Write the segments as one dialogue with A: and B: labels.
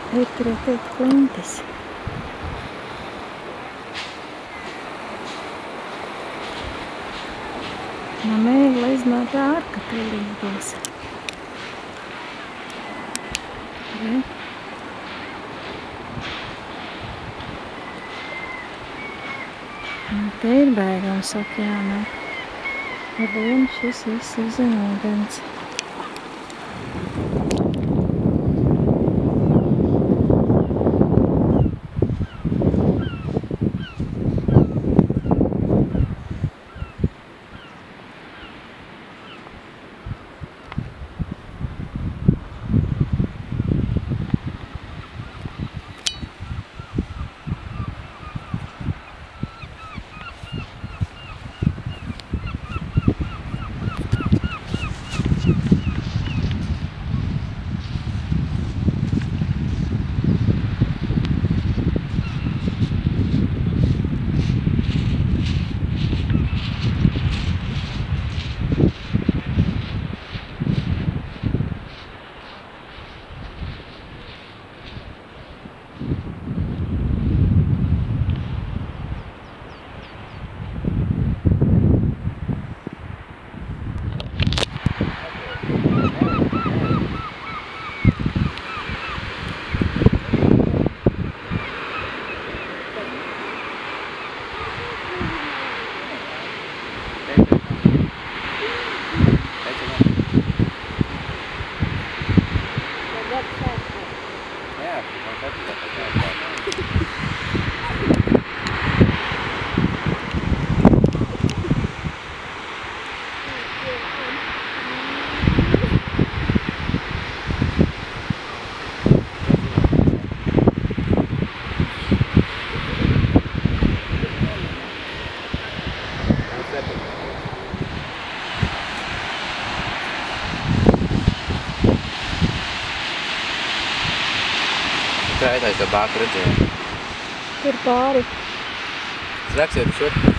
A: Turēt teikt klintis. No mēgla iznāca ārka tūlīt būs. Ja? Un te ir Bērgams okeānā. Ar vienu šis viss ir zem ūdens.
B: Kā to bāku redzēju?
A: Tur pāri.
B: Raksiet uz otru.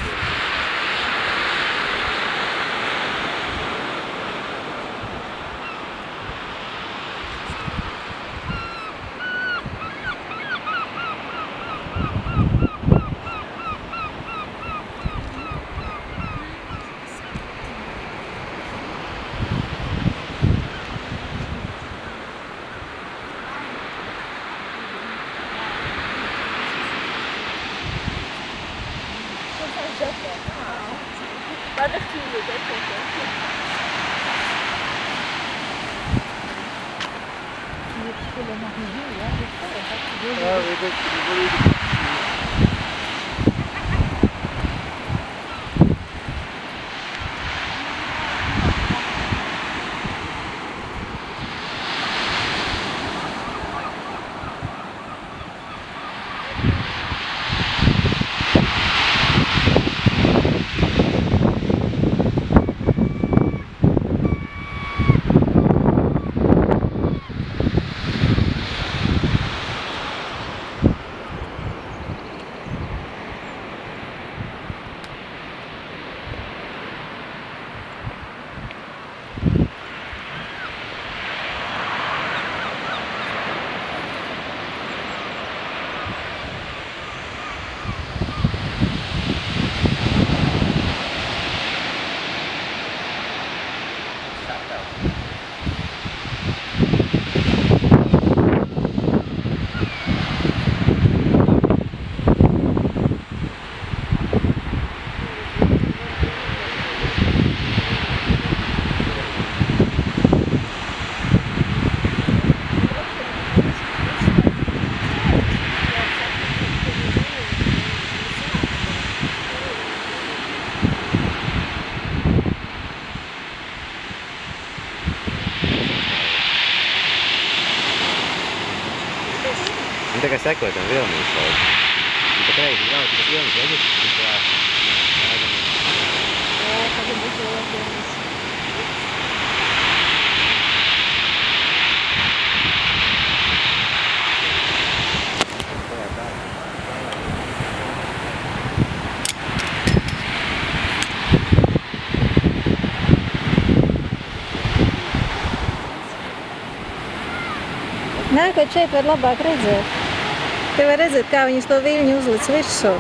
C: Un tikai sekot tam vilnīs kaut. Un tā kreisi jau tikai vilnis, reģis?
A: Jā, tagad būs vēl vilnis. Nākot šeit var labāk redzēt. Te var redzēt, kā viņas to viļņu uzlic virsū.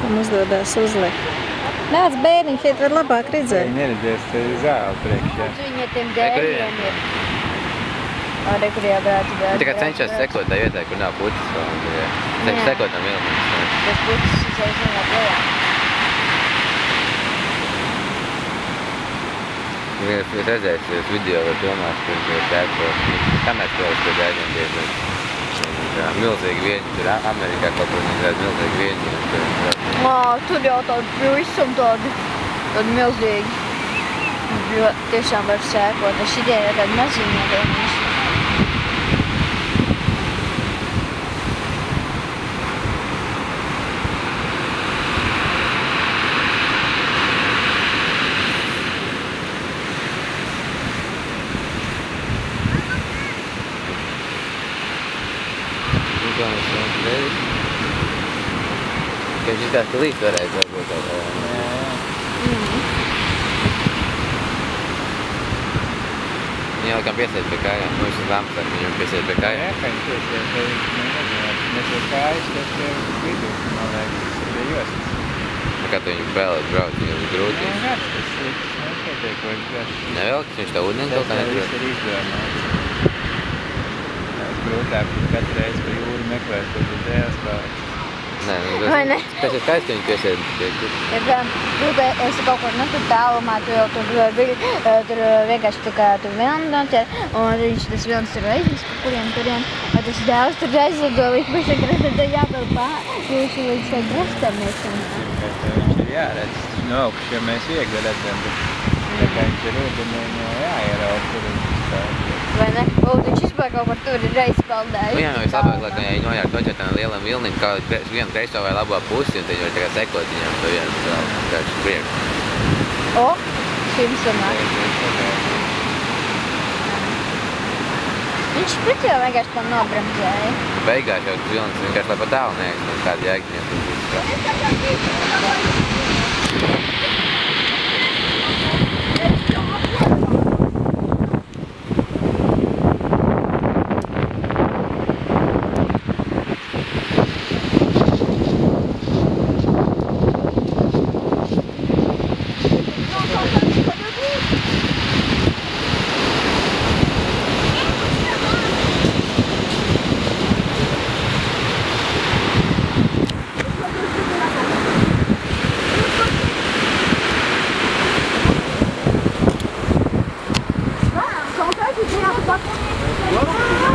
A: Un uzdodās uzlikt. Nāc, bērniņ, šeit var labāk redzēt.
D: Viņi neredzēs, te ir zāle priekšā.
E: Viņa tiem dēļiem ir. Arī, kur jābrāti dēļ.
B: Tikai cenšos sekot tā vietā, kur nav putas vēl. Tikai sekot tam vilnim.
E: Tas putas izaiz nav projām.
B: Es redzēju video vai filmās, kur ir tēpot. Kamēr spēles pie dēļiem bieži. Milzīgi vieņi, tur Amerikā kaut kur nezēd milzīgi vieņi.
E: Tur jau tādi visam tādi milzīgi. Tiešām var sēkot. Šitie ir tādi maziņie vienīši.
B: Viņš izskatās, ka līdz varēja varbūt tādā. Viņi jau kā piesiet pie kājām. Viņš ir lamps, viņam piesiet pie kājām.
D: Jā, ka viņš piesiet pie mēs jau kājas, tas pie vidu, man liekas, pie jostas.
B: Kā tu viņu bēlēt brauc, viņam ir grūti.
D: Jā, tas nepietiekoši garš.
B: Nevelk, viņš tā ūdeni kaut kā netrot.
D: Tas ir izdomāts. Tas grūtāk, ka katru reizi pa jūru meklēt, kur tu dēls pārēc.
B: Nē,
E: Vai ne?
B: tas ir skaisti, ka viņi piesiet pie kur.
E: Ja, piemēram, tu esi kaut kur tur tālumā, tu jau tur vienkārši tā kā tu vilni noķer, un viņš tas vilnis ir aizvis pa kurien, un tas dēls tur aizlido līdz pašai krastē, tad jāpēl tieši līdz tai krastam nešam.
D: Viņš ir jāredz, no augšas, ja mēs viegli redzam, bet tā kā viņš ir ūdenī, jāieraut, kur viņš stāv.
E: Vai ne? Viņš vispār kaut par tur ir reiz peldējis.
B: Viņam jau vislabāk, lai viņi nojāk doķēt tam lielam vilnim, kā vienu kreiso vai labo pusi, un tad viņi var tikai sekot viņam to vienu vēl priekšu.
E: O, šim sanāk. Viņš pret jau vienkārši tam nobramzēja.
B: Beigās jau tas vilnis vienkārši lai pa tālu neaiz, kāda jēga viņam tur būs.
E: Wow.